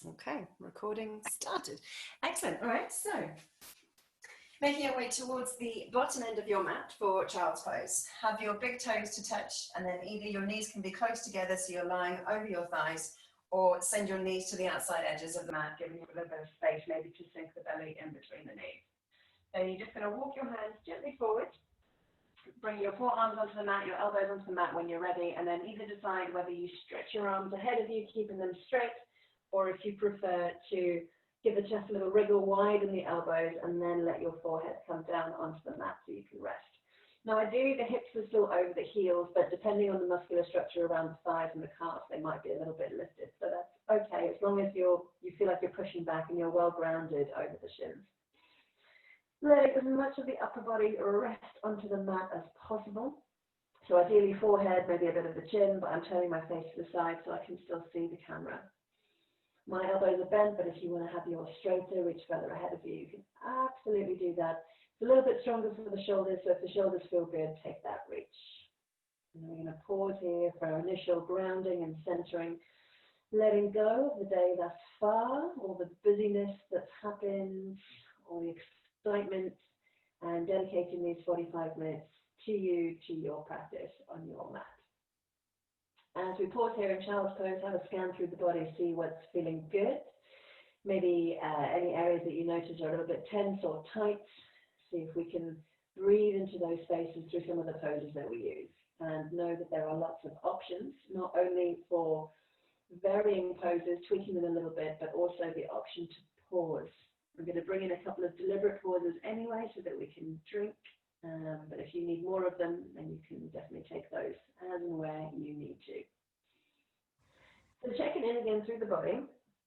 Okay, recording started. Excellent. All right, so making your way towards the bottom end of your mat for child's pose. Have your big toes to touch, and then either your knees can be close together so you're lying over your thighs, or send your knees to the outside edges of the mat, giving you a little bit of space maybe to sink the belly in between the knees. Then you're just going to walk your hands gently forward. Bring your forearms onto the mat, your elbows onto the mat when you're ready, and then either decide whether you stretch your arms ahead of you, keeping them straight, or if you prefer to give the chest a little wriggle, widen the elbows, and then let your forehead come down onto the mat so you can rest. Now, ideally, the hips are still over the heels, but depending on the muscular structure around the thighs and the calves, they might be a little bit lifted. So that's okay, as long as you feel like you're pushing back and you're well grounded over the shins. Letting as much of the upper body rest onto the mat as possible. So ideally forehead, maybe a bit of the chin, but I'm turning my face to the side so I can still see the camera. My elbows are bent, but if you want to have yours straighter, reach further ahead of you, you can absolutely do that. It's a little bit stronger for the shoulders, so if the shoulders feel good, take that reach. And we're going to pause here for our initial grounding and centering, letting go of the day thus far, all the busyness that's happened, all the excitement, and dedicating these 45 minutes to you, to your practice on your mat. As we pause here in child's pose, have a scan through the body, see what's feeling good. Maybe any areas that you notice are a little bit tense or tight. See if we can breathe into those spaces through some of the poses that we use. And know that there are lots of options, not only for varying poses, tweaking them a little bit, but also the option to pause. I'm going to bring in a couple of deliberate pauses anyway so that we can drink. But if you need more of them, then you can definitely take those as and where you need to. So checking in again through the body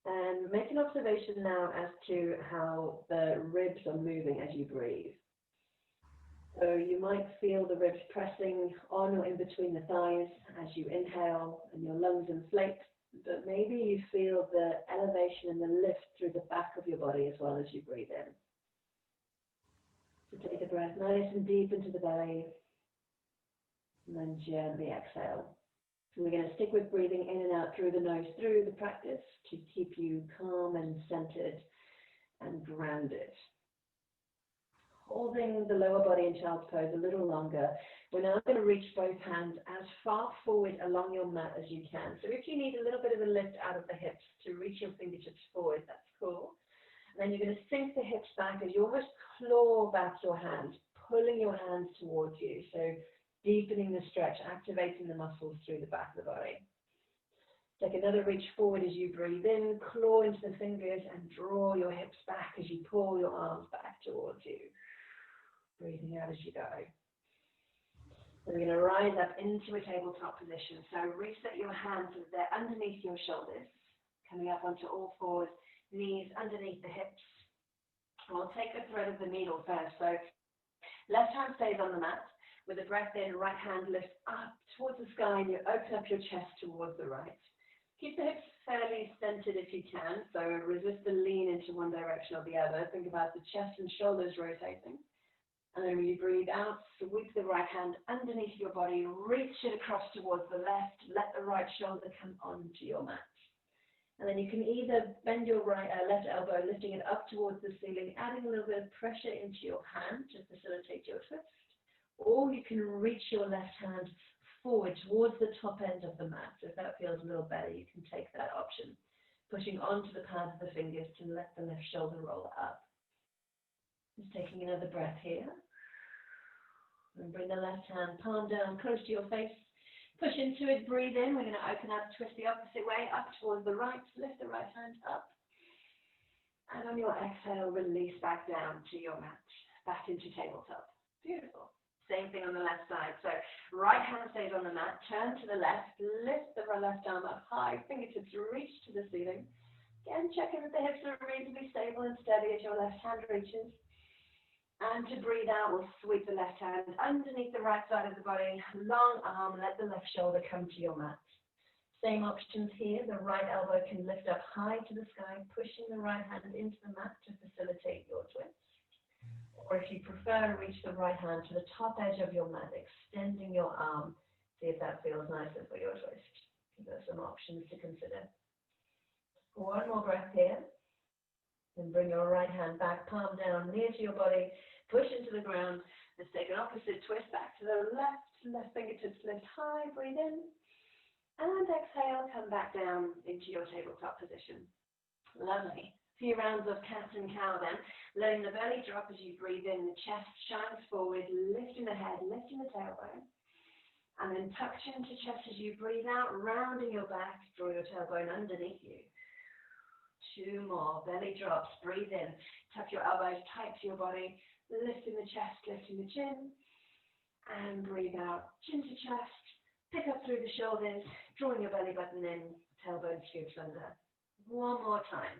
and make an observation now as to how the ribs are moving as you breathe. So you might feel the ribs pressing on or in between the thighs as you inhale and your lungs inflate, but maybe you feel the elevation and the lift through the back of your body as well as you breathe in. So take a breath nice and deep into the belly, and then gently exhale. So we're going to stick with breathing in and out through the nose through the practice to keep you calm and centered and grounded. Holding the lower body in child's pose a little longer, we're now going to reach both hands as far forward along your mat as you can. So if you need a little bit of a lift out of the hips to reach your fingertips forward, that's cool. Then you're going to sink the hips back as you almost claw back your hands, pulling your hands towards you. So deepening the stretch, activating the muscles through the back of the body. Take another reach forward as you breathe in, claw into the fingers and draw your hips back as you pull your arms back towards you. Breathing out as you go. Then we're going to rise up into a tabletop position. So reset your hands so that they're underneath your shoulders, coming up onto all fours. Knees underneath the hips. We'll take the thread of the needle first. So left hand stays on the mat. With a breath in, right hand lifts up towards the sky and you open up your chest towards the right. Keep the hips fairly centered if you can. So resist the lean into one direction or the other. Think about the chest and shoulders rotating. And then when you breathe out, sweep the right hand underneath your body, reach it across towards the left. Let the right shoulder come onto your mat. And then you can either bend your left elbow, lifting it up towards the ceiling, adding a little bit of pressure into your hand to facilitate your twist. Or you can reach your left hand forward towards the top end of the mat. So if that feels a little better, you can take that option. Pushing onto the pads of the fingers to let the left shoulder roll up. Just taking another breath here. And bring the left hand palm down close to your face. Push into it, breathe in. We're going to open up, twist the opposite way, up towards the right. Lift the right hand up. And on your exhale, release back down to your mat, back into tabletop. Beautiful. Same thing on the left side. So right hand stays on the mat, turn to the left, lift the left arm up high, fingertips reach to the ceiling. Again, checking that the hips are reasonably stable and steady as your left hand reaches. And to breathe out, we'll sweep the left hand underneath the right side of the body, long arm, let the left shoulder come to your mat. Same options here, the right elbow can lift up high to the sky, pushing the right hand into the mat to facilitate your twist. Or if you prefer, reach the right hand to the top edge of your mat, extending your arm. See if that feels nicer for your twist. There are some options to consider. One more breath here. Then bring your right hand back, palm down, near to your body. Push into the ground. Let's take an opposite twist back to the left. Left fingertips lift high. Breathe in. And exhale, come back down into your tabletop position. Lovely. A few rounds of cat and cow then. Letting the belly drop as you breathe in. The chest shines forward, lifting the head, lifting the tailbone. And then tuck chin to chest as you breathe out, rounding your back. Draw your tailbone underneath you. Two more. Belly drops. Breathe in. Tuck your elbows tight to your body. Lifting the chest, lifting the chin. And breathe out. Chin to chest. Pick up through the shoulders. Drawing your belly button in. Tailbone scoops under. One more time.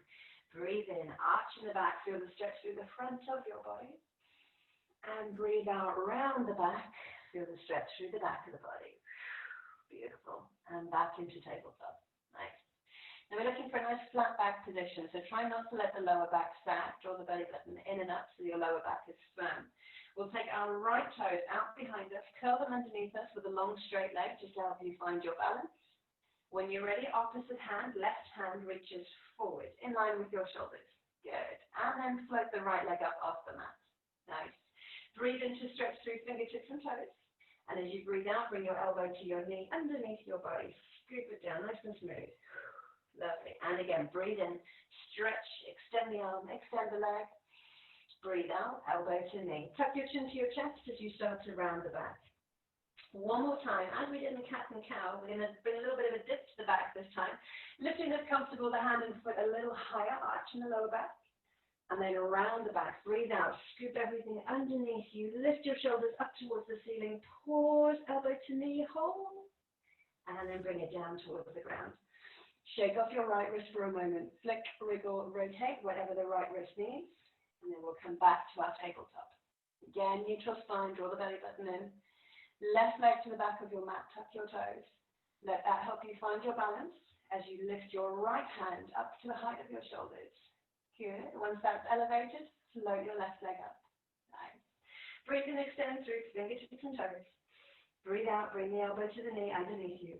Breathe in. Arch in the back. Feel the stretch through the front of your body. And breathe out. Round the back. Feel the stretch through the back of the body. Beautiful. And back into tabletop. Nice. Now we're looking for a nice flat back position, so try not to let the lower back sag. Draw the belly button in and up so your lower back is firm. We'll take our right toes out behind us, curl them underneath us with a long straight leg, just to help you find your balance. When you're ready, opposite hand, left hand reaches forward, in line with your shoulders. Good. And then float the right leg up off the mat. Nice. Breathe in to stretch through fingertips and toes. And as you breathe out, bring your elbow to your knee underneath your body. Scoop it down, nice and smooth. Lovely. And again, breathe in, stretch, extend the arm, extend the leg. Breathe out, elbow to knee. Tuck your chin to your chest as you start to round the back. One more time, as we did in cat and cow, we're going to bring a little bit of a dip to the back this time. Lifting if comfortable, the hand and foot a little higher, arch in the lower back. And then around the back, breathe out, scoop everything underneath you. Lift your shoulders up towards the ceiling. Pause, elbow to knee, hold. And then bring it down towards the ground. Shake off your right wrist for a moment. Flick, wriggle, rotate, whatever the right wrist needs. And then we'll come back to our tabletop. Again, neutral spine, draw the belly button in. Left leg to the back of your mat, tuck your toes. Let that help you find your balance as you lift your right hand up to the height of your shoulders. Good. Once that's elevated, float your left leg up. Nice. Breathe in, extend through fingertips and toes. Breathe out, bring the elbow to the knee underneath you.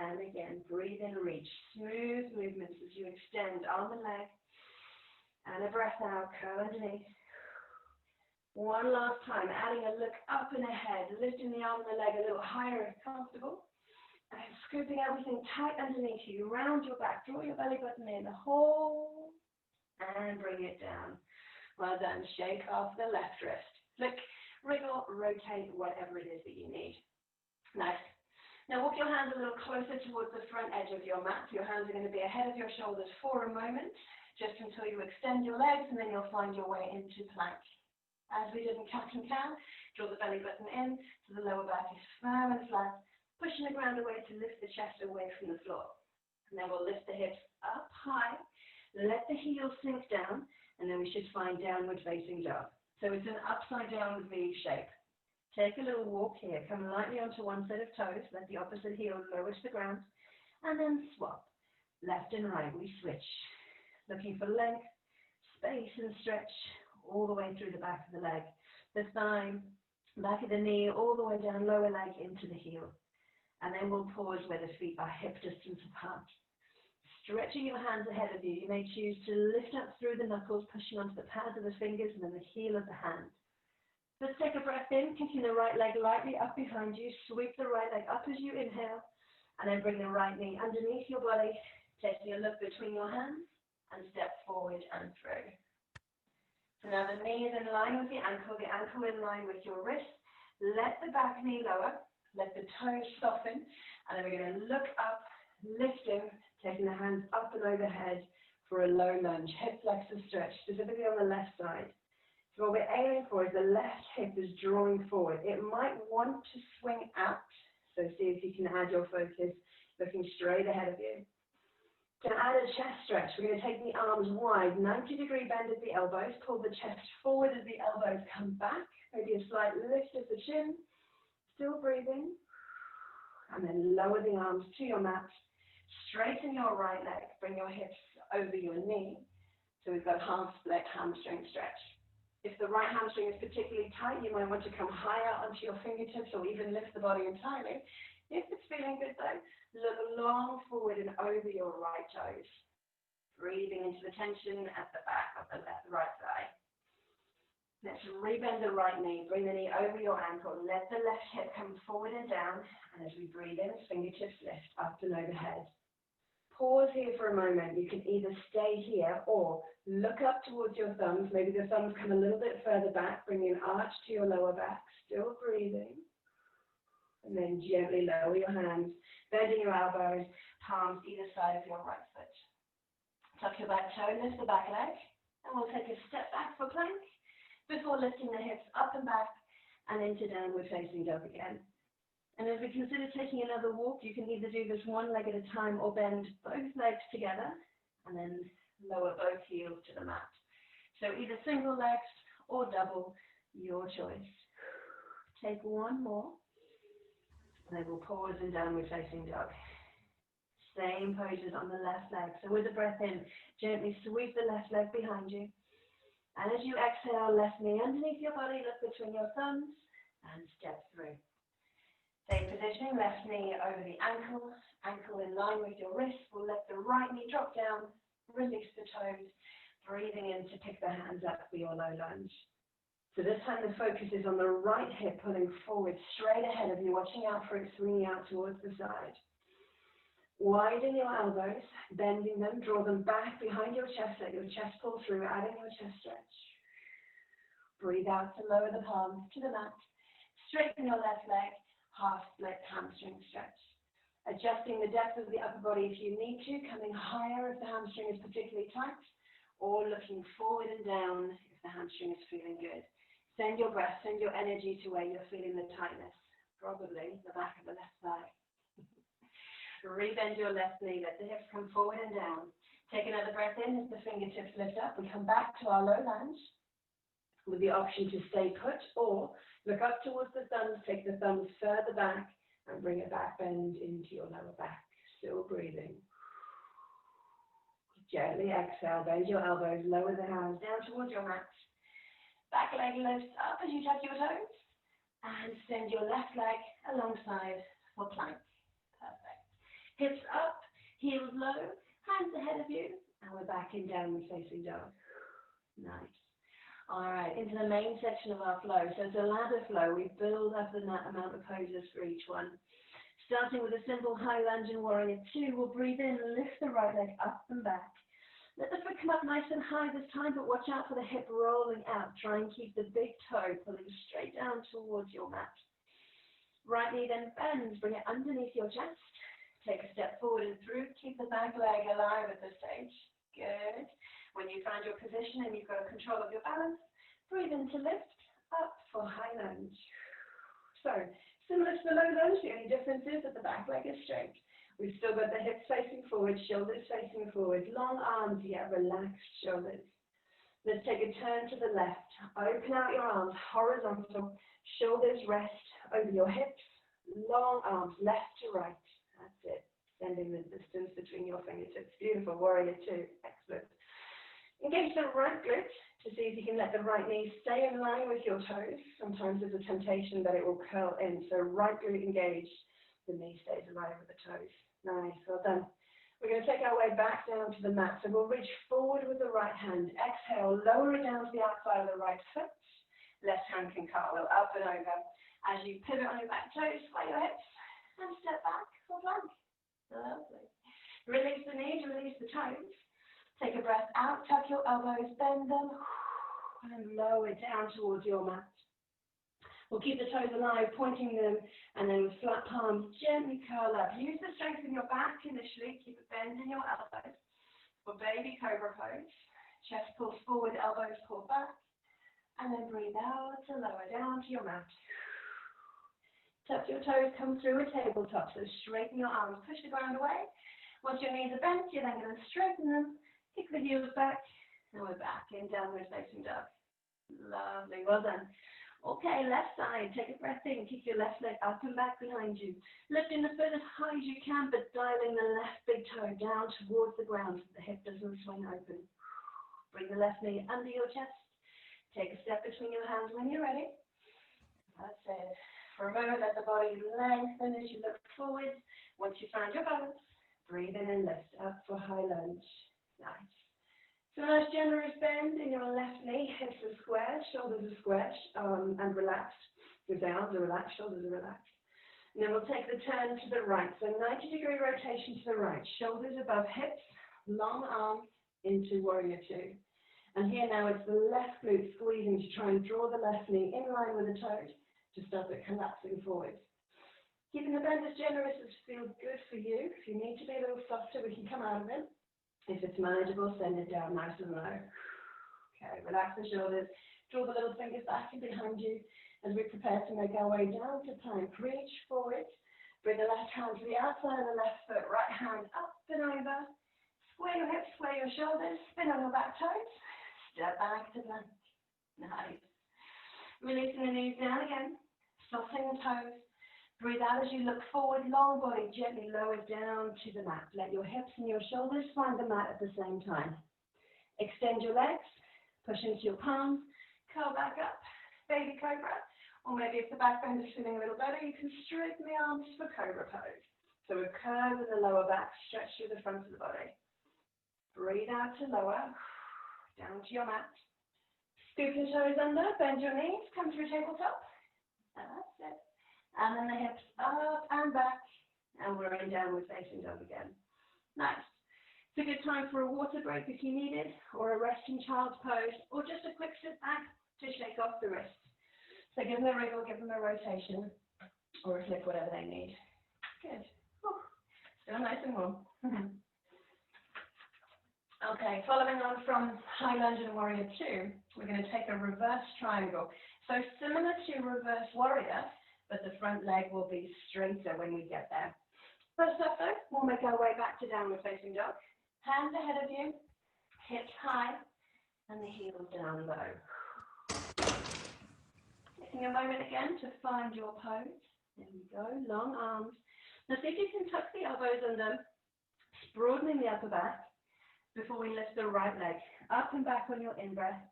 And again, breathe in, reach. Smooth movements as you extend arm and leg. And a breath out, curl underneath. One last time, adding a look up and ahead, lifting the arm and the leg a little higher if comfortable. And scooping everything tight underneath you, round your back, draw your belly button in, hold, and bring it down. Well done. Shake off the left wrist. Flick, wriggle, rotate, whatever it is that you need. Nice. Now walk your hands a little closer towards the front edge of your mat. Your hands are going to be ahead of your shoulders for a moment, just until you extend your legs, and then you'll find your way into plank. As we did in cat and cow, draw the belly button in so the lower back is firm and flat, pushing the ground away to lift the chest away from the floor. And then we'll lift the hips up high, let the heels sink down, and then we should find downward facing dog. So it's an upside down V shape. Take a little walk here. Come lightly onto one set of toes. Let the opposite heel lower to the ground. And then swap. Left and right. We switch. Looking for length, space, and stretch all the way through the back of the leg. The thigh, back of the knee, all the way down, lower leg into the heel. And then we'll pause where the feet are hip distance apart. Stretching your hands ahead of you. You may choose to lift up through the knuckles, pushing onto the pads of the fingers and then the heel of the hand. Let's take a breath in, kicking the right leg lightly up behind you. Sweep the right leg up as you inhale, and then bring the right knee underneath your body, taking a look between your hands, and step forward and through. So now the knee is in line with the ankle in line with your wrist. Let the back knee lower, let the toes soften, and then we're going to look up, lifting, taking the hands up and overhead for a low lunge, hip flexor stretch, specifically on the left side. So what we're aiming for is the left hip is drawing forward. It might want to swing out, so see if you can add your focus, looking straight ahead of you. To add a chest stretch, we're going to take the arms wide, 90-degree bend at the elbows, pull the chest forward as the elbows come back, maybe a slight lift of the chin, still breathing, and then lower the arms to your mat, straighten your right leg, bring your hips over your knee, so we've got half split hamstring stretch. If the right hamstring is particularly tight, you might want to come higher onto your fingertips or even lift the body entirely. If it's feeling good though, look long forward and over your right toes. Breathing into the tension at the back of the right thigh. Let's rebend the right knee. Bring the knee over your ankle. Let the left hip come forward and down. And as we breathe in, fingertips lift up and overhead. Pause here for a moment. You can either stay here or look up towards your thumbs. Maybe the thumbs come a little bit further back. Bring an arch to your lower back. Still breathing. And then gently lower your hands. Bending your elbows. Palms either side of your right foot. Tuck your back toe, lift the back leg, and we'll take a step back for plank before lifting the hips up and back and into downward facing dog again. And as we consider taking another walk, you can either do this one leg at a time or bend both legs together and then lower both heels to the mat. So either single legs or double, your choice. Take one more, and then we'll pause in downward facing dog. Same poses on the left leg. So with the breath in, gently sweep the left leg behind you. And as you exhale, left knee underneath your body, look between your thumbs, and step through. Same positioning, left knee over the ankle, ankle in line with your wrist. We'll let the right knee drop down, release the toes, breathing in to pick the hands up for your low lunge. So this time the focus is on the right hip pulling forward, straight ahead of you, watching out for it swinging out towards the side. Widen your elbows, bending them, draw them back behind your chest, let your chest pull through, adding your chest stretch. Breathe out to lower the palms to the mat. Straighten your left leg, half split hamstring stretch. Adjusting the depth of the upper body if you need to, coming higher if the hamstring is particularly tight, or looking forward and down if the hamstring is feeling good. Send your breath, send your energy to where you're feeling the tightness, probably the back of the left thigh. Rebend your left knee, let the hips come forward and down. Take another breath in as the fingertips lift up and come back to our low lunge with the option to stay put or look up towards the thumbs, take the thumbs further back and bring a back bend into your lower back. Still breathing. Gently exhale, bend your elbows, lower the hands down towards your mat. Back leg lifts up as you tuck your toes and send your left leg alongside for plank. Perfect. Hips up, heels low, hands ahead of you, and we're back in downward facing dog. Nice. All right, into the main section of our flow. So it's a ladder flow. We build up the amount of poses for each one. Starting with a simple high lunge in warrior 2, we'll breathe in, lift the right leg up and back. Let the foot come up nice and high this time, but watch out for the hip rolling out. Try and keep the big toe pulling straight down towards your mat. Right knee then bends, bring it underneath your chest. Take a step forward and through. Keep the back leg alive at this stage. Good. When you find your position and you've got control of your balance, breathe in to lift up for high lunge. So, similar to the low lunge, the only difference is that the back leg is straight. We've still got the hips facing forward, shoulders facing forward, long arms yet relaxed shoulders. Let's take a turn to the left. Open out your arms, horizontal, shoulders rest over your hips, long arms left to right. That's it. Extending the distance between your fingertips. Beautiful. Warrior 2. Excellent. Engage the right glute to see if you can let the right knee stay in line with your toes. Sometimes there's a temptation that it will curl in. So right glute engaged. The knee stays aligned with the toes. Nice. Well done. We're going to take our way back down to the mat. So we'll reach forward with the right hand. Exhale. Lower it down to the outside of the right foot. Left hand can cartwheel up and over. As you pivot on your back toes, sway your hips. And step back for plank. Lovely. Release the knees, release the toes. Take a breath out, tuck your elbows, bend them, and lower down towards your mat. We'll keep the toes alive, pointing them, and then with flat palms, gently curl up. Use the strength in your back initially, keep a bend in your elbows. For baby Cobra pose, chest pulls forward, elbows pull back, and then breathe out to lower down to your mat. Tuck your toes, come through a tabletop, so straighten your arms, push the ground away. Once your knees are bent, you're then going to straighten them, kick the heels back, and we're back in downward facing dog. Lovely, well done. Okay, left side, take a breath in, kick your left leg up and back behind you. Lifting the foot as high as you can, but dialing the left big toe down towards the ground so the hip doesn't swing open. Bring the left knee under your chest. Take a step between your hands when you're ready. That's it. For a moment, let the body lengthen as you look forward. Once you find your balance, breathe in and lift up for high lunge. Nice. So nice generous bend in your left knee, hips are square, shoulders are square, and relaxed. Your arms are relaxed, shoulders are relaxed. And then we'll take the turn to the right. So 90-degree rotation to the right, shoulders above hips, long arms into warrior two. And here now it's the left glute squeezing to try and draw the left knee in line with the toes to stop it collapsing forward. Keeping the bend as generous as feels good for you. If you need to be a little softer, we can come out of it. If it's manageable, send it down nice and low. Okay, relax the shoulders. Draw the little fingers back and behind you as we prepare to make our way down to plank. Reach forward. Bring the left hand to the outside of the left foot. Right hand up and over. Square your hips, square your shoulders. Spin on your back toes. Step back to plank. Nice. Releasing the knees down again. Softening the toes. Breathe out as you look forward, long body gently lowered down to the mat. Let your hips and your shoulders find the mat at the same time. Extend your legs, push into your palms, curl back up, baby cobra. Or maybe if the back bend is feeling a little better, you can straighten the arms for cobra pose. So a curve in the lower back, stretch through the front of the body. Breathe out to lower, down to your mat. Scoop your toes under, bend your knees, come to a tabletop. And that's it. And then the hips up and back, and we're in downward facing dog again. Nice. It's a good time for a water break if you need it, or a resting child's pose, or just a quick sit back to shake off the wrists. So give them a wriggle, give them a rotation, or a flip, whatever they need. Good. Still nice and warm. Okay, following on from high lunge and warrior two, we're going to take a reverse triangle. So similar to reverse warrior, but the front leg will be straighter when we get there. First up though, we'll make our way back to downward facing dog. Hands ahead of you, hips high, and the heels down low. Taking a moment again to find your pose. There we go, long arms. Now see if you can tuck the elbows under, broadening the upper back before we lift the right leg up and back on your in-breath.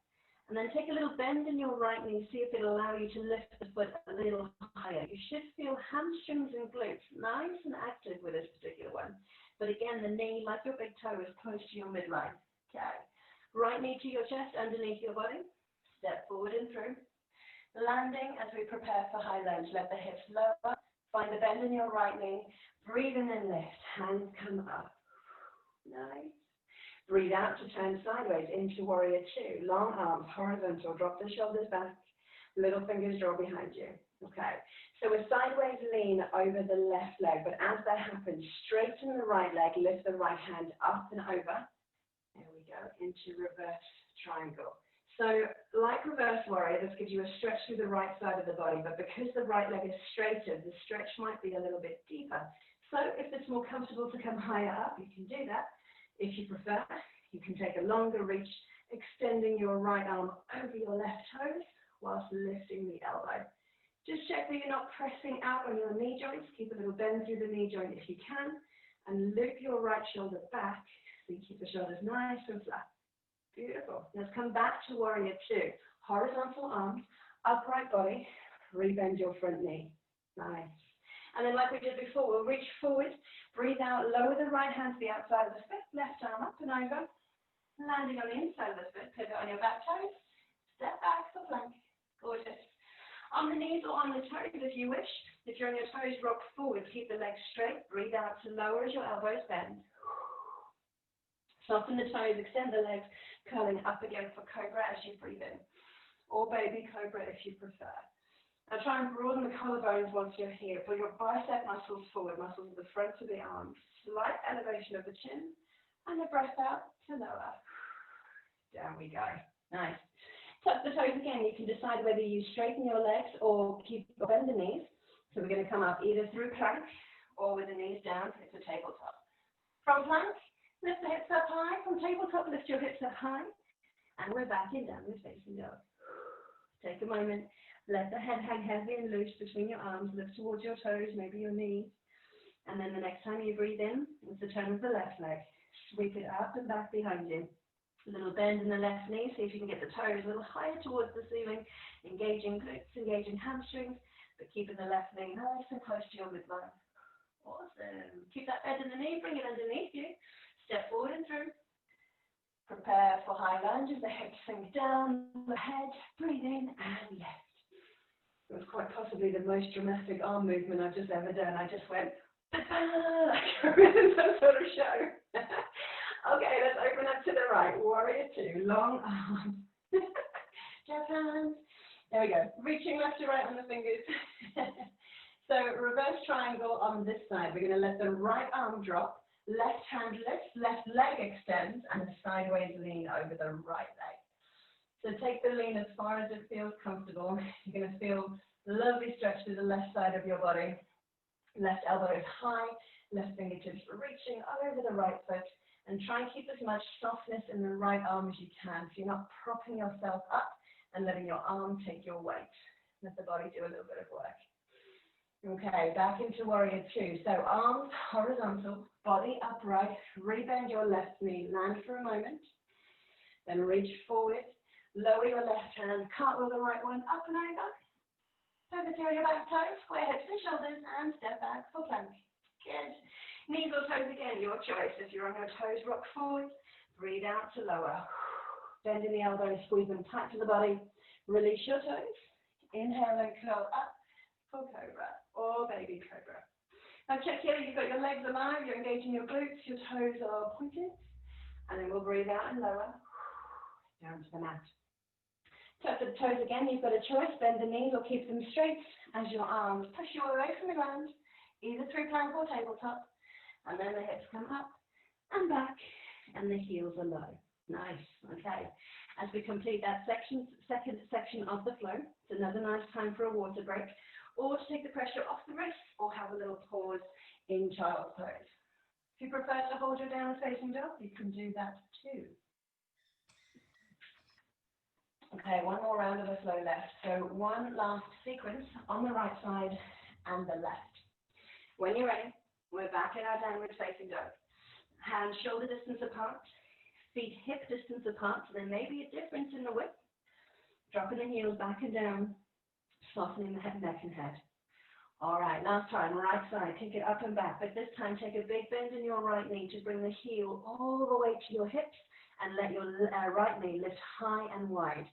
And then take a little bend in your right knee, see if it'll allow you to lift the foot a little higher. You should feel hamstrings and glutes nice and active with this particular one. But again, the knee, like your big toe, is close to your midline. Okay. Right knee to your chest, underneath your body. Step forward and through. Landing as we prepare for high lunge. Let the hips lower. Find the bend in your right knee. Breathe in and lift. Hands come up. Nice. Breathe out to turn sideways into warrior two. Long arms, horizontal. Drop the shoulders back. Little fingers draw behind you. Okay. So a sideways lean over the left leg. But as that happens, straighten the right leg. Lift the right hand up and over. There we go. Into reverse triangle. So like reverse warrior, this gives you a stretch through the right side of the body. But because the right leg is straighter, the stretch might be a little bit deeper. So if it's more comfortable to come higher up, you can do that. If you prefer, you can take a longer reach, extending your right arm over your left toes whilst lifting the elbow. Just check that you're not pressing out on your knee joints. Keep a little bend through the knee joint if you can, and loop your right shoulder back so you keep the shoulders nice and flat. Beautiful. Let's come back to warrior two. Horizontal arms, upright body, rebend your front knee. Nice. And then like we did before, we'll reach forward, breathe out, lower the right hand to the outside of the foot, left arm up and over, landing on the inside of the foot, pivot on your back toes, step back for plank. Gorgeous. On the knees or on the toes if you wish. If you're on your toes, rock forward, keep the legs straight, breathe out to lower as your elbows bend. Soften the toes, extend the legs, curling up again for cobra as you breathe in. Or baby cobra if you prefer. Now try and broaden the collarbones once you're here. Pull your bicep muscles forward, muscles at the front of the arms. Slight elevation of the chin. And the breath out to lower. Down we go. Nice. Tuck the toes again. You can decide whether you straighten your legs or bend the knees. So we're going to come up either through plank or with the knees down. It's a tabletop. From plank, lift the hips up high. From tabletop, lift your hips up high. And we're back in downward facing dog. Take a moment. Let the head hang heavy and loose between your arms. Lift towards your toes, maybe your knees. And then the next time you breathe in, it's the turn of the left leg. Sweep it up and back behind you. A little bend in the left knee. See if you can get the toes a little higher towards the ceiling. Engaging glutes, engaging hamstrings. but keeping the left knee nice and close to your midline. Awesome. Keep that bend in the knee, bring it underneath you. Step forward and through. Prepare for high lunges, the hips sink down, the head, breathe in and lift. It was quite possibly the most dramatic arm movement I've just ever done. I just went, like I was in some sort of show. Okay, let's open up to the right. Warrior two, long arms. Jab hands. There we go. Reaching left to right on the fingers. So reverse triangle on this side. We're going to let the right arm drop. Left hand lifts, left leg extends, and a sideways lean over the right leg. So take the lean as far as it feels comfortable. You're going to feel lovely stretch through the left side of your body. Left elbow is high, left fingertips reaching over the right foot, and try and keep as much softness in the right arm as you can, so you're not propping yourself up and letting your arm take your weight. Let the body do a little bit of work. Okay, back into warrior two. So arms horizontal, body upright, rebend your left knee, land for a moment, then reach forward, lower your left hand, cartwheel the right one, up and over, over to your back toes, square hips and shoulders, and step back for plank. Good. Knees or toes again, your choice. If you're on your toes, rock forward, breathe out to lower. Bend in the elbows, squeeze them tight to the body, release your toes, inhale and curl up for Cobra or baby Cobra. Now check here, you've got your legs alive, you're engaging your glutes, your toes are pointed, and then we'll breathe out and lower, down to the mat. Touch the toes again, you've got a choice, bend the knees or keep them straight as your arms push you away from the ground, either through plank or tabletop, and then the hips come up and back, and the heels are low. Nice, okay. As we complete that second section of the flow, it's another nice time for a water break, or to take the pressure off the wrists, or have a little pause in child's pose. If you prefer to hold your downward facing dog, you can do that too. Okay, one more round of the flow left. So one last sequence on the right side and the left. When you're ready, we're back in our downward facing dog. Hands shoulder distance apart, feet hip distance apart, so there may be a difference in the width. Dropping the heels back and down, softening the head, neck and head. All right, last time, right side, take it up and back, but this time take a big bend in your right knee to bring the heel all the way to your hips and let your right knee lift high and wide.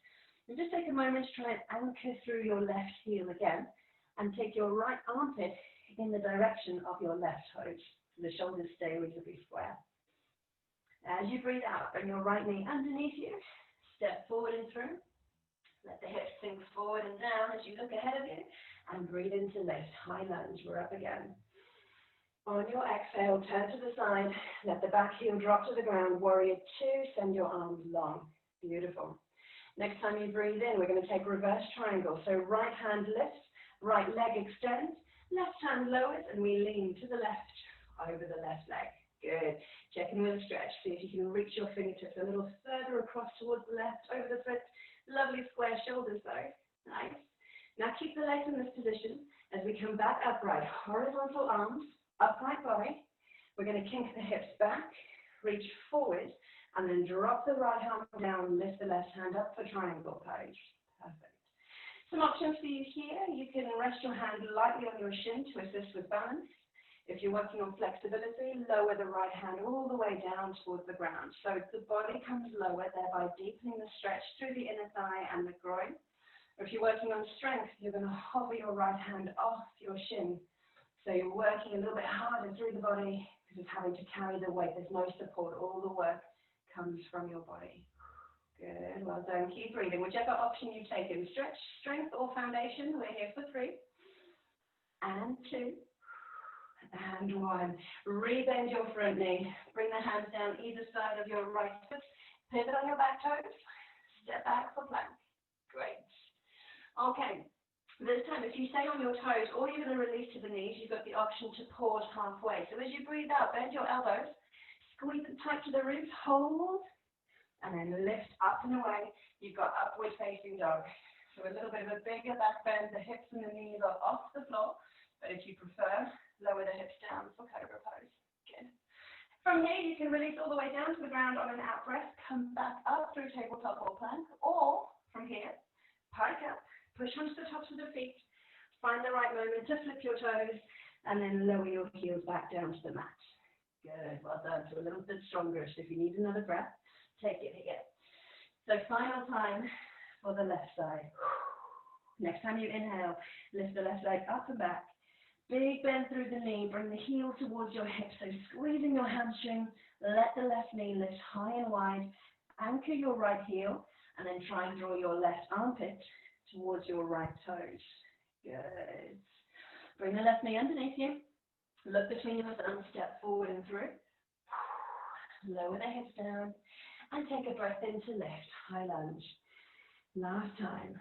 And just take a moment to try and anchor through your left heel again and take your right armpit in the direction of your left toes. So the shoulders stay reasonably square. As you breathe out, bring your right knee underneath you, step forward and through. Let the hips sink forward and down as you look ahead of you, and breathe into lift, high lunge, we're up again. On your exhale, turn to the side, let the back heel drop to the ground, warrior two, send your arms long, beautiful. Next time you breathe in, we're going to take reverse triangle, so right hand lifts, right leg extends, left hand lowers, and we lean to the left, over the left leg. Good. Check in with a stretch. See if you can reach your fingertips a little further across towards the left, over the foot. Lovely square shoulders though. Nice. Now keep the legs in this position as we come back upright. Horizontal arms, upright body. We're going to kink the hips back, reach forward, and then drop the right arm down, lift the left hand up for triangle pose. Perfect. Some options for you here. You can rest your hand lightly on your shin to assist with balance. If you're working on flexibility, lower the right hand all the way down towards the ground. So the body comes lower, thereby deepening the stretch through the inner thigh and the groin. Or if you're working on strength, you're going to hover your right hand off your shin. So you're working a little bit harder through the body because of having to carry the weight. There's no support. All the work comes from your body. Good. Well done. Keep breathing. Whichever option you take in, stretch, strength, or foundation. We're here for 3 and 2. And 1. Rebend your front knee. Bring the hands down either side of your right foot. Pivot on your back toes. Step back for plank. Great. Okay. This time, if you stay on your toes or you're going to release to the knees, you've got the option to pause halfway. So as you breathe out, bend your elbows. Squeeze them tight to the ribs. Hold. And then lift up and away. You've got upward facing dog. So a little bit of a bigger back bend. The hips and the knees are off the floor. But if you prefer, lower the hips down for Cobra pose. Good. From here, you can release all the way down to the ground on an out breath. Come back up through tabletop or plank. Or from here, pike up, push onto the tops of the feet. Find the right moment to flip your toes and then lower your heels back down to the mat. Good, well done. So a little bit stronger. So if you need another breath, take it here. So final time for the left side. Next time you inhale, lift the left leg up and back. Big bend through the knee. Bring the heel towards your hip. So squeezing your hamstring. Let the left knee lift high and wide. Anchor your right heel. And then try and draw your left armpit towards your right toes. Good. Bring the left knee underneath you. Look between your thumbs. Step forward and through. Lower the hips down. And take a breath in to lift. High lunge. Last time.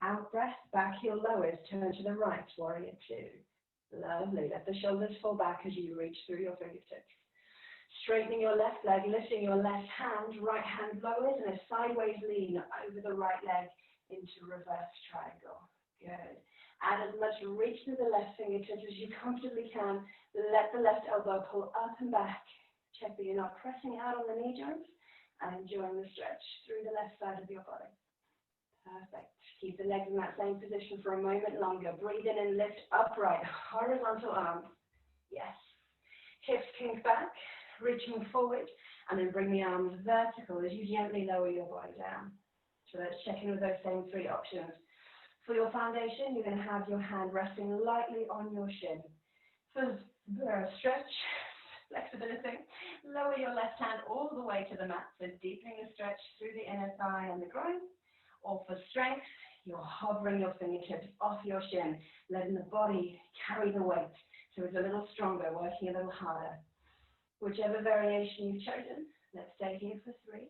Out breath, back heel lowers, turn to the right, warrior two. Lovely. Let the shoulders fall back as you reach through your fingertips. Straightening your left leg, lifting your left hand, right hand lowers, and a sideways lean over the right leg into reverse triangle. Good. Add as much reach through the left fingertips as you comfortably can. Let the left elbow pull up and back. Check that you're not pressing out on the knee joints and enjoying the stretch through the left side of your body. Perfect. Keep the legs in that same position for a moment longer. Breathe in and lift upright, horizontal arms. Yes. Hips kink back, reaching forward, and then bring the arms vertical as you gently lower your body down. So let's check in with those same three options. For your foundation, you're going to have your hand resting lightly on your shin. For stretch, flexibility, lower your left hand all the way to the mat, so deepening the stretch through the inner thigh and the groin. Or for strength, you're hovering your fingertips off your shin, letting the body carry the weight. So it's a little stronger, working a little harder. Whichever variation you've chosen, let's stay here for 3,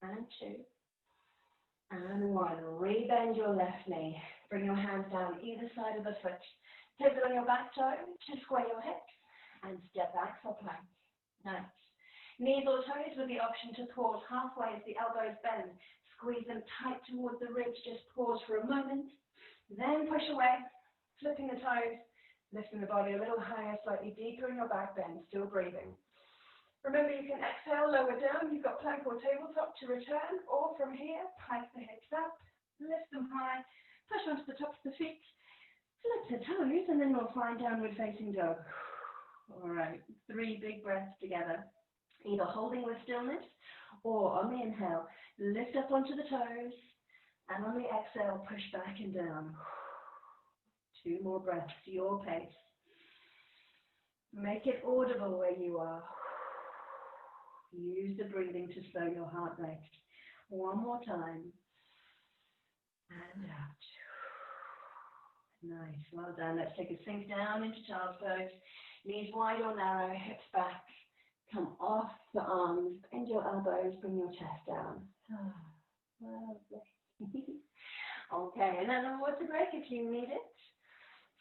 and 2, and 1. Rebend your left knee. Bring your hands down either side of the foot. Pivot on your back toe to square your hips, and step back for plank. Nice. Knees or toes with the option to pause halfway as the elbows bend. Squeeze them tight towards the ribs, just pause for a moment, then push away, flipping the toes, lifting the body a little higher, slightly deeper in your back bend, still breathing. Remember, you can exhale, lower down, you've got plank or tabletop to return, or from here, pike the hips up, lift them high, push onto the tops of the feet, flip the toes, and then we'll find downward facing dog. All right, 3 big breaths together, either holding with stillness, or on the inhale, lift up onto the toes, and on the exhale, push back and down. 2 more breaths, your pace. Make it audible where you are. Use the breathing to slow your heart rate. 1 more time. And out. Nice, well done. Let's take a sink down into child's pose. Knees wide or narrow, hips back. Come off the arms, bend your elbows, bring your chest down. Okay, and then a water break if you need it.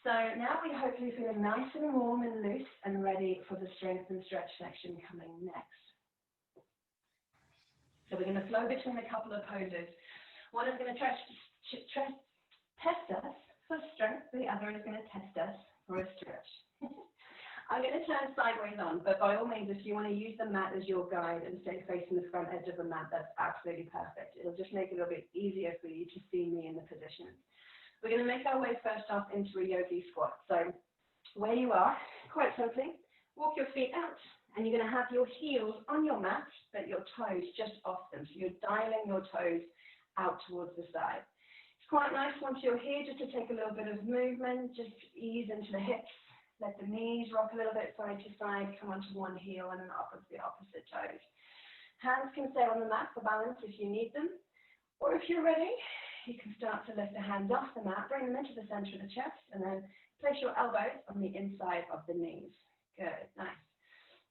So now we hopefully feel nice and warm and loose and ready for the strength and stretch section coming next. So we're going to flow between a couple of poses. One is going to test us for strength, the other is going to test us for a stretch. I'm going to turn sideways on, but by all means, if you want to use the mat as your guide and stay facing the front edge of the mat, that's absolutely perfect. It'll just make it a little bit easier for you to see me in the position. We're going to make our way first off into a Yogi Squat. So where you are, quite simply, walk your feet out, and you're going to have your heels on your mat, but your toes just off them. So you're dialing your toes out towards the side. It's quite nice once you're here just to take a little bit of movement, just ease into the hips. Let the knees rock a little bit side to side, come onto one heel and then up onto the opposite toes. Hands can stay on the mat for balance if you need them. Or if you're ready, you can start to lift the hands off the mat, bring them into the center of the chest, and then place your elbows on the inside of the knees. Good, nice.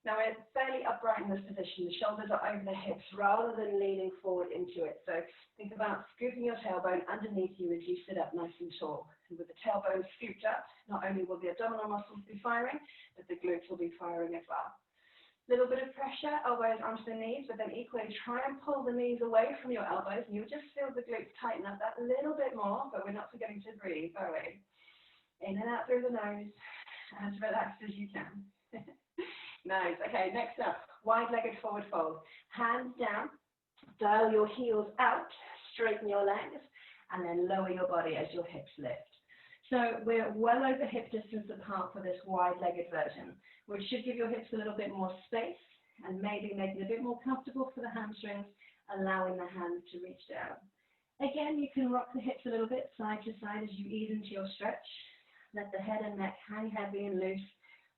Now we're fairly upright in this position. The shoulders are over the hips rather than leaning forward into it. So think about scooping your tailbone underneath you as you sit up nice and tall. And with the tailbone scooped up, not only will the abdominal muscles be firing, but the glutes will be firing as well. Little bit of pressure, elbows onto the knees, but then equally try and pull the knees away from your elbows, and you'll just feel the glutes tighten up that little bit more, but we're not forgetting to breathe. All right. In and out through the nose, as relaxed as you can. Nice. Okay, next up, wide-legged forward fold. Hands down, dial your heels out, straighten your legs, and then lower your body as your hips lift. So we're well over hip distance apart for this wide-legged version, which should give your hips a little bit more space and maybe make it a bit more comfortable for the hamstrings, allowing the hands to reach down. Again, you can rock the hips a little bit side to side as you ease into your stretch. Let the head and neck hang heavy and loose,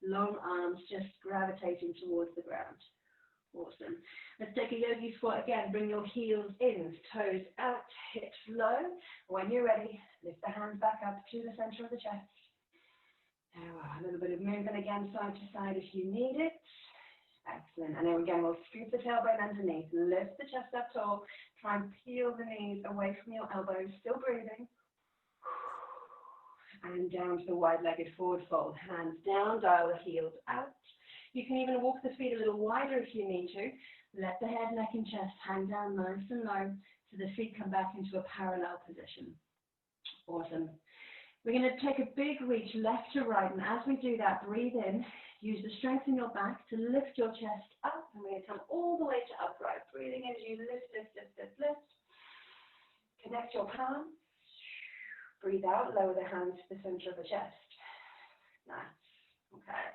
long arms just gravitating towards the ground. Awesome. Let's take a yogi squat again. Bring your heels in, toes out, hips low. When you're ready, lift the hands back up to the center of the chest. There we are. A little bit of movement again, side to side if you need it. Excellent. And then again, we'll scoop the tailbone underneath. Lift the chest up tall. Try and peel the knees away from your elbows. Still breathing. And down to the wide-legged forward fold. Hands down, dial the heels out. You can even walk the feet a little wider if you need to. Let the head, neck, and chest hang down nice and low so the feet come back into a parallel position. Awesome. We're going to take a big reach left to right, and as we do that, breathe in. Use the strength in your back to lift your chest up, and we're going to come all the way to upright. Breathing in as you lift, lift, lift, lift, lift. Connect your palms. Breathe out, lower the hands to the center of the chest. Nice. Okay.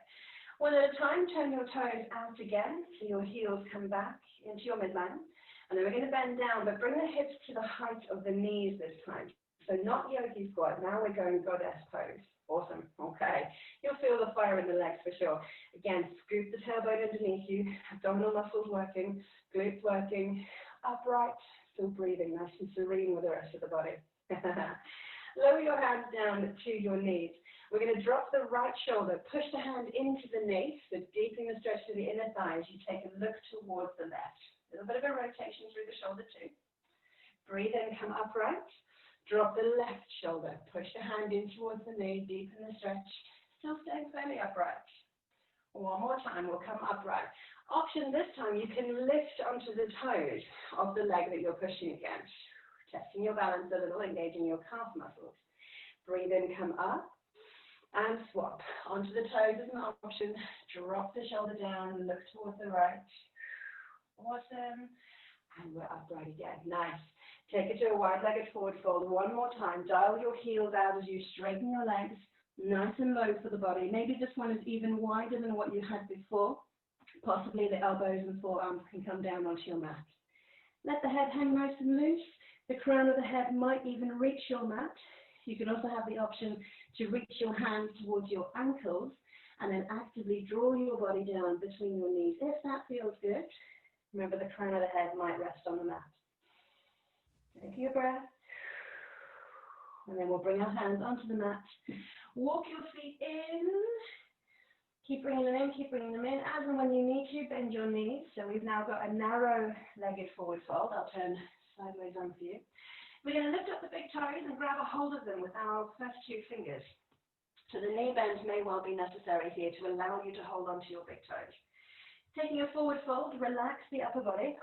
One at a time, turn your toes out again, so your heels come back into your midline. And then we're going to bend down, but bring the hips to the height of the knees this time. So not yogi squat, now we're going goddess pose. Awesome, okay. You'll feel the fire in the legs for sure. Again, scoop the tailbone underneath you, abdominal muscles working, glutes working, upright, still breathing, nice and serene with the rest of the body. Lower your hands down to your knees. We're going to drop the right shoulder, push the hand into the knee, so deepening the stretch to the inner thighs. You take a look towards the left. A little bit of a rotation through the shoulder too. Breathe in, come upright. Drop the left shoulder, push the hand in towards the knee, deepen the stretch. Still staying fairly upright. One more time, we'll come upright. Option this time, you can lift onto the toes of the leg that you're pushing against. Testing your balance a little, engaging your calf muscles. Breathe in, come up. And swap. Onto the toes as an option. Drop the shoulder down, look towards the right. Awesome. And we're upright again. Nice. Take it to a wide-legged forward fold. One more time. Dial your heels out as you straighten your legs. Nice and low for the body. Maybe this one is even wider than what you had before. Possibly the elbows and forearms can come down onto your mat. Let the head hang nice and loose. The crown of the head might even reach your mat. You can also have the option to reach your hands towards your ankles and then actively draw your body down between your knees. If that feels good, remember the crown of the head might rest on the mat. Take your breath. And then we'll bring our hands onto the mat. Walk your feet in. Keep bringing them in, keep bringing them in. As and when you need to, bend your knees. So we've now got a narrow-legged forward fold. I'll turn sideways on for you. We're going to lift up the big toes and grab a hold of them with our first two fingers. So the knee bend may well be necessary here to allow you to hold onto your big toes. Taking a forward fold, relax the upper body.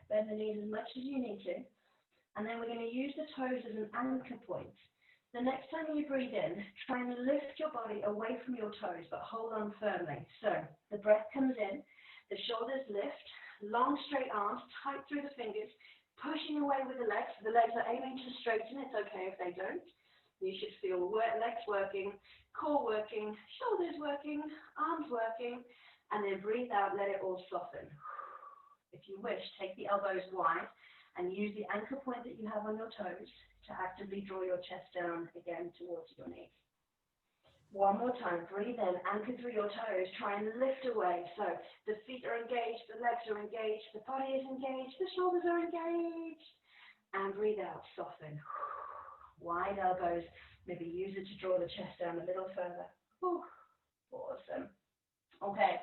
Bend the knees as much as you need to. And then we're going to use the toes as an anchor point. The next time you breathe in, try and lift your body away from your toes, but hold on firmly. So the breath comes in, the shoulders lift, long straight arms, tight through the fingers, pushing away with the legs. The legs are aiming to straighten. It's okay if they don't. You should feel legs working, core working, shoulders working, arms working, and then breathe out, let it all soften. If you wish, take the elbows wide and use the anchor point that you have on your toes to actively draw your chest down again towards your knees. One more time, breathe in, anchor through your toes, try and lift away. So the feet are engaged, the legs are engaged, the body is engaged, the shoulders are engaged. And breathe out, soften. Wide elbows, maybe use it to draw the chest down a little further. Awesome. Okay,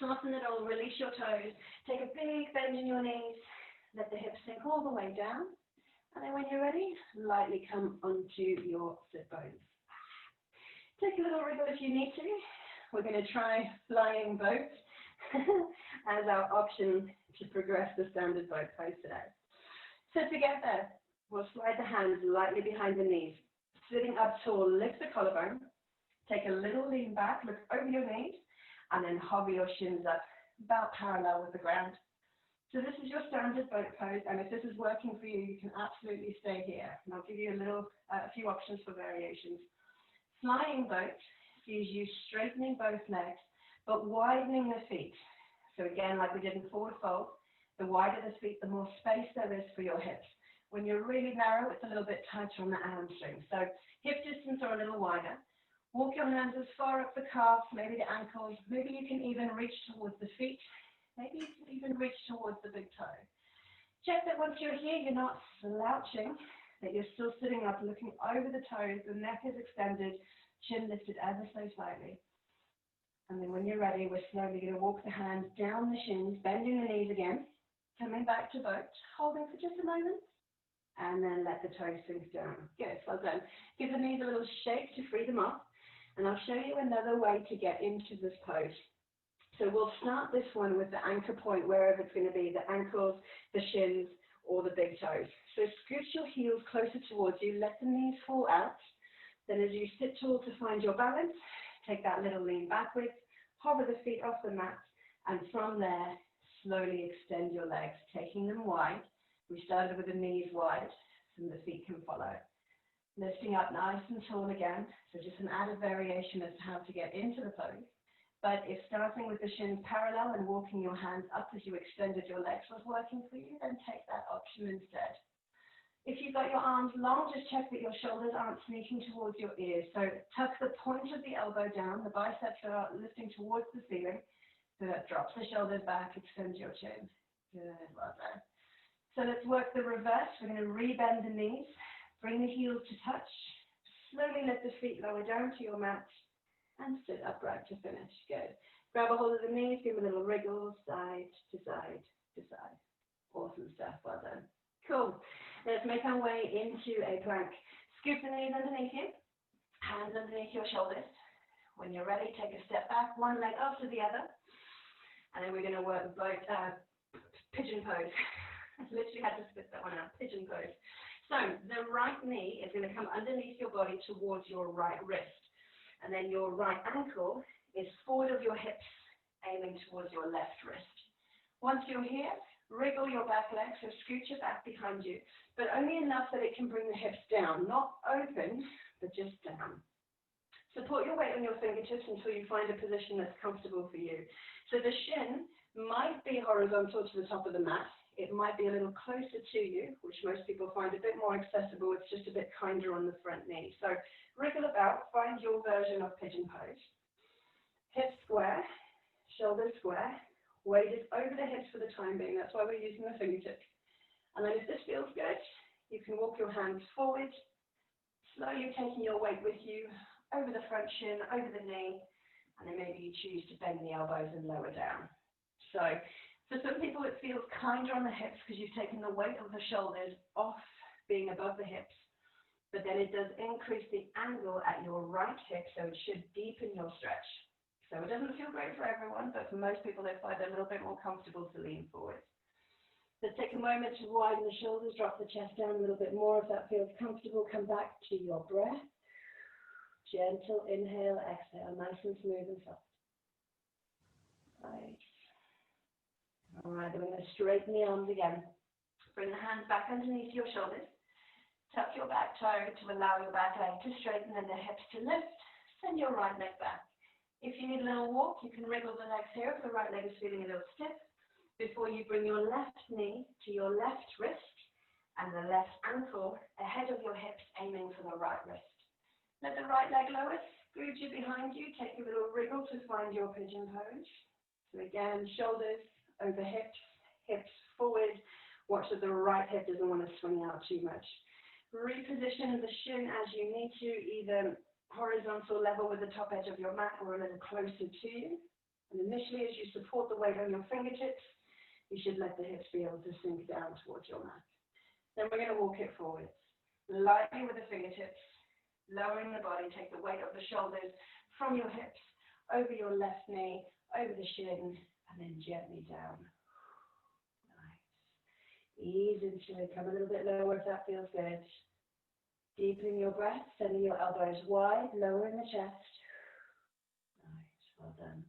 soften it all, release your toes. Take a big bend in your knees, let the hips sink all the way down. And then when you're ready, lightly come onto your sit bones. Take a little wriggle if you need to. We're going to try flying boat as our option to progress the standard boat pose today. So together, we'll slide the hands lightly behind the knees. Sitting up tall, lift the collarbone. Take a little lean back, look over your knees, and then hover your shins up, about parallel with the ground. So this is your standard boat pose, and if this is working for you, you can absolutely stay here. And I'll give you a few options for variations. Flying boat sees you straightening both legs, but widening the feet. So again, like we did in forward fold, the wider the feet, the more space there is for your hips. When you're really narrow, it's a little bit tighter on the hamstring. So hip distance are a little wider. Walk your hands as far up the calves, maybe the ankles. Maybe you can even reach towards the feet. Maybe you can even reach towards the big toe. Check that once you're here, you're not slouching, that you're still sitting up, looking over the toes, the neck is extended, chin lifted ever so slightly. And then when you're ready, we're slowly going to walk the hands down the shins, bending the knees again, coming back to boat, holding for just a moment, and then let the toes sink down. Good, well done. Give the knees a little shake to free them up, and I'll show you another way to get into this pose. So we'll start this one with the anchor point, wherever it's going to be, the ankles, the shins, or the big toes. So scoot your heels closer towards you, let the knees fall out. Then as you sit tall to find your balance, take that little lean backwards, hover the feet off the mat, and from there, slowly extend your legs, taking them wide. We started with the knees wide, so the feet can follow. Lifting up nice and tall again, so just an added variation as to how to get into the pose. But if starting with the shins parallel and walking your hands up as you extended your legs was working for you, then take that option instead. If you've got your arms long, just check that your shoulders aren't sneaking towards your ears. So tuck the point of the elbow down, the biceps are lifting towards the ceiling. So that drops the shoulders back, extends your chin. Good, well done. So let's work the reverse. We're going to rebend the knees, bring the heels to touch, slowly let the feet lower down to your mat, and sit upright to finish. Good. Grab a hold of the knees, give a little wriggle, side to side to side. Awesome stuff, well done. Cool. Let's make our way into a plank. Scoop the knees underneath you, hands underneath your shoulders. When you're ready, take a step back, one leg after the other. And then we're going to work both pigeon pose. I literally had to spit that one out, pigeon pose. So the right knee is going to come underneath your body towards your right wrist. And then your right ankle is forward of your hips, aiming towards your left wrist. Once you're here, wriggle your back leg, so scoot your back behind you, but only enough that it can bring the hips down, not open, but just down. Support your weight on your fingertips until you find a position that's comfortable for you. So the shin might be horizontal to the top of the mat. It might be a little closer to you, which most people find a bit more accessible. It's just a bit kinder on the front knee. So wriggle about, find your version of pigeon pose. Hips square, shoulders square, weight is over the hips for the time being. That's why we're using the fingertips. And then if this feels good, you can walk your hands forward, slowly taking your weight with you over the front shin, over the knee, and then maybe you choose to bend the elbows and lower down. So for some people, it feels kinder on the hips because you've taken the weight of the shoulders off being above the hips. But then it does increase the angle at your right hip, so it should deepen your stretch. So it doesn't feel great for everyone, but for most people, they find it a little bit more comfortable to lean forward. So take a moment to widen the shoulders, drop the chest down a little bit more. If that feels comfortable, come back to your breath. Gentle inhale, exhale, nice and smooth and soft. Nice. All right, then we're going to straighten the arms again. Bring the hands back underneath your shoulders. Tuck your back toe to allow your back leg to straighten and the hips to lift. Send your right leg back. If you need a little walk, you can wriggle the legs here if the right leg is feeling a little stiff. Before you bring your left knee to your left wrist and the left ankle ahead of your hips, aiming for the right wrist. Let the right leg lower, scoot you behind you, take a little wriggle to find your pigeon pose. So again, shoulders over hips, hips forward. Watch that the right hip doesn't want to swing out too much. Reposition the shin as you need to, either horizontal level with the top edge of your mat or a little closer to you. And initially, as you support the weight on your fingertips, you should let the hips be able to sink down towards your mat. Then we're going to walk it forward. Lightly with the fingertips, lowering the body, take the weight of the shoulders from your hips, over your left knee, over the shin, and then gently down. Nice. Ease into it, come a little bit lower if that feels good. Deepening your breath, sending your elbows wide, lowering the chest. Nice, well done.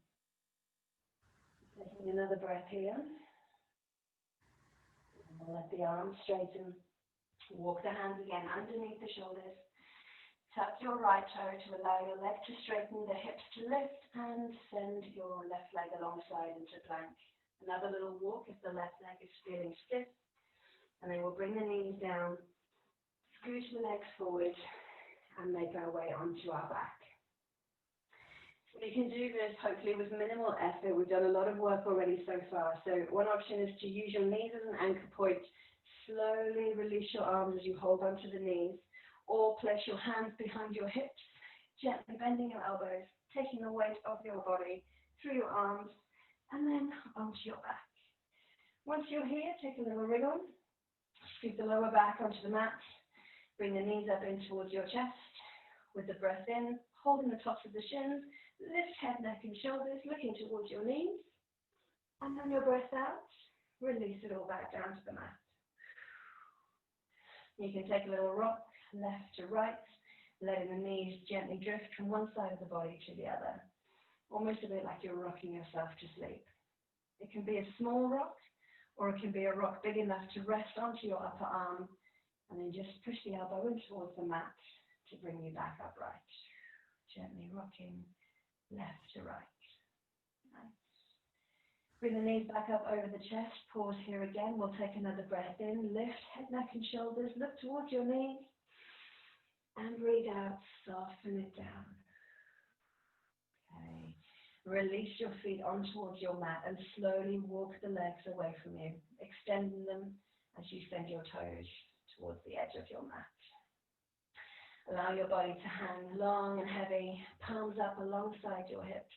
Taking another breath here. And we'll let the arms straighten. Walk the hands again underneath the shoulders. Tap your right toe to allow your leg to straighten, the hips to lift, and send your left leg alongside into plank. Another little walk if the left leg is feeling stiff. And then we'll bring the knees down, scoot the legs forward, and make our way onto our back. We can do this hopefully with minimal effort. We've done a lot of work already so far. So one option is to use your knees as an anchor point. Slowly release your arms as you hold onto the knees, or place your hands behind your hips, gently bending your elbows, taking the weight of your body through your arms, and then onto your back. Once you're here, take a little wriggle. Scoot the lower back onto the mat. Bring the knees up in towards your chest. With the breath in, holding the tops of the shins, lift head, neck and shoulders, looking towards your knees. And then your breath out, release it all back down to the mat. You can take a little rock, left to right, letting the knees gently drift from one side of the body to the other. Almost a bit like you're rocking yourself to sleep. It can be a small rock, or it can be a rock big enough to rest onto your upper arm, and then just push the elbow in towards the mat to bring you back upright. Gently rocking left to right. Nice. Bring the knees back up over the chest. Pause here again. We'll take another breath in. Lift head, neck and shoulders. Look towards your knees. And breathe out. Soften it down. Okay. Release your feet on towards your mat and slowly walk the legs away from you, extending them as you send your toes towards the edge of your mat. Allow your body to hang long and heavy, palms up alongside your hips,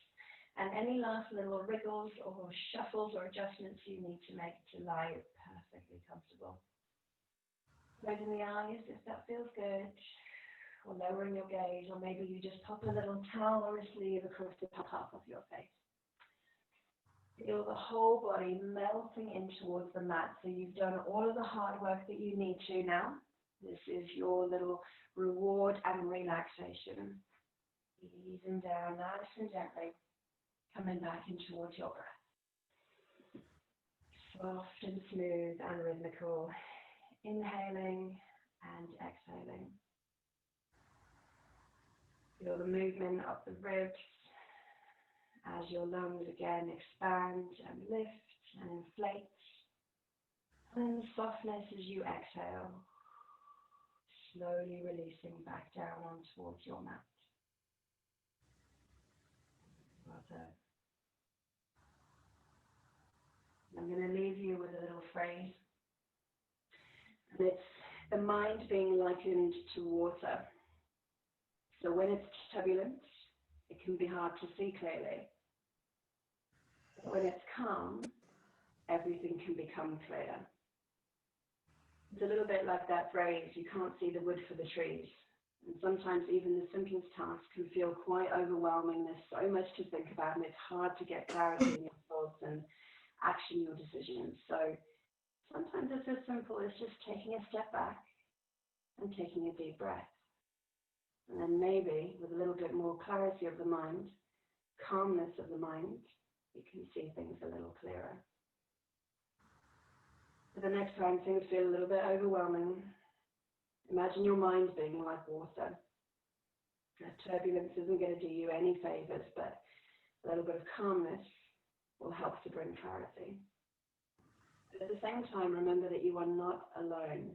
and any last little wriggles or shuffles or adjustments you need to make to lie perfectly comfortable. Closing the eyes if that feels good, or lowering your gaze, or maybe you just pop a little towel or a sleeve across the top of your face. Feel the whole body melting in towards the mat. So you've done all of the hard work that you need to now. This is your little reward and relaxation. Easing down nice and gently, coming back in towards your breath. Soft and smooth and rhythmical. Inhaling and exhaling. Feel the movement of the ribs as your lungs again expand and lift and inflate. And the softness as you exhale, slowly releasing back down on towards your mat. Well done. I'm going to leave you with a little phrase. And it's the mind being likened to water. So when it's turbulent, it can be hard to see clearly. But when it's calm, everything can become clear. It's a little bit like that phrase, you can't see the wood for the trees. And sometimes even the simplest tasks can feel quite overwhelming. There's so much to think about and it's hard to get clarity in your thoughts and action your decisions. So sometimes it's as simple as just taking a step back and taking a deep breath. And then maybe with a little bit more clarity of the mind, calmness of the mind, you can see things a little clearer. For the next time things feel a little bit overwhelming, imagine your mind being like water. That turbulence isn't going to do you any favors, but a little bit of calmness will help to bring clarity. But at the same time, remember that you are not alone.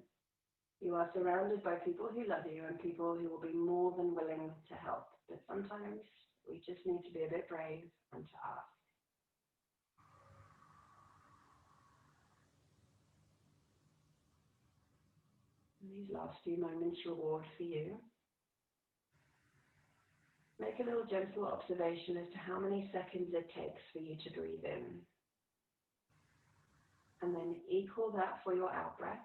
You are surrounded by people who love you and people who will be more than willing to help. But sometimes we just need to be a bit brave and to ask. And these last few moments reward for you. Make a little gentle observation as to how many seconds it takes for you to breathe in. And then equal that for your out breath.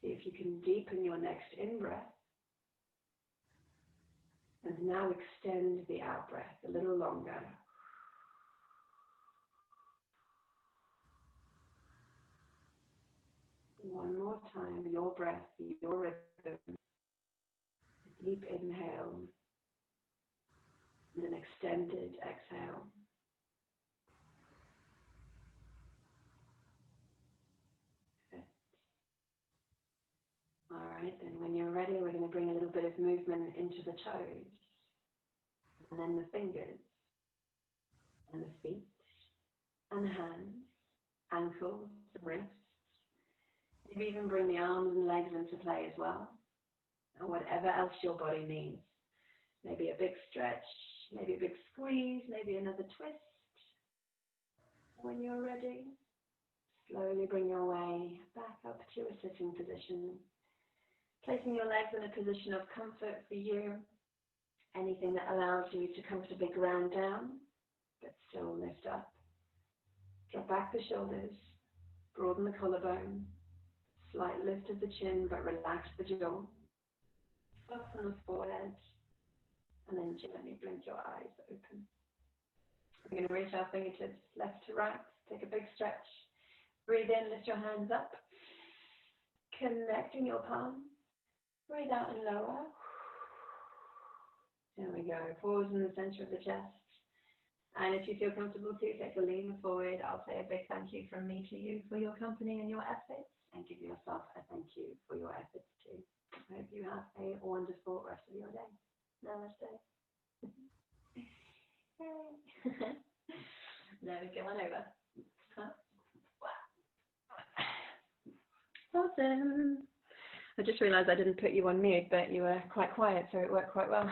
See if you can deepen your next in-breath. And now extend the out-breath a little longer. One more time, your breath, your rhythm. A deep inhale and an extended exhale. right, then when you're ready, we're going to bring a little bit of movement into the toes, and then the fingers, and the feet, and the hands, ankles, wrists. Maybe even bring the arms and legs into play as well, and whatever else your body needs. Maybe a big stretch, maybe a big squeeze, maybe another twist. When you're ready, slowly bring your way back up to a sitting position, placing your legs in a position of comfort for you, anything that allows you to comfortably ground down, but still lift up. Drop back the shoulders, broaden the collarbone, slight lift of the chin, but relax the jaw, soften the forehead, and then gently blink your eyes open. We're going to reach our fingertips left to right, take a big stretch. Breathe in, lift your hands up, connecting your palms. Breathe out and lower. There we go. Pause in the center of the chest. And if you feel comfortable to, take a lean forward. I'll say a big thank you from me to you for your company and your efforts, and give yourself a thank you for your efforts too. I hope you have a wonderful rest of your day. Namaste. There we go, on over. Awesome. I just realised I didn't put you on mute, but you were quite quiet, so it worked quite well.